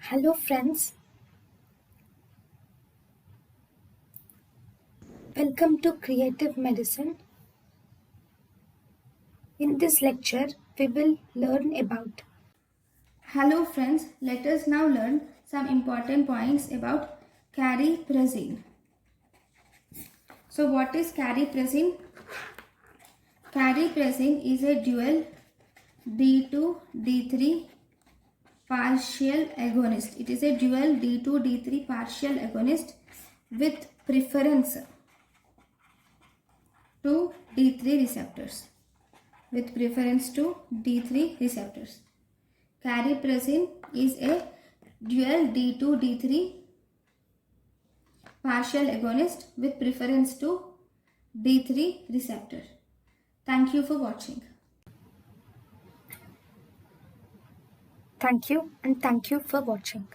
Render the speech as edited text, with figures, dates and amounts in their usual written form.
Hello friends, welcome to Creative Medicine. In this lecture, we will learn about. Hello friends, let us now learn some important points about cariprazine. So what is cariprazine? Cariprazine is a dual D2-D3 partial agonist. It is a dual D2-D3 partial agonist with preference to D3 receptors. Cariprazine is a dual D2-D3 partial agonist with preference to D3 receptor. Thank you for watching. Thank you and thank you for watching.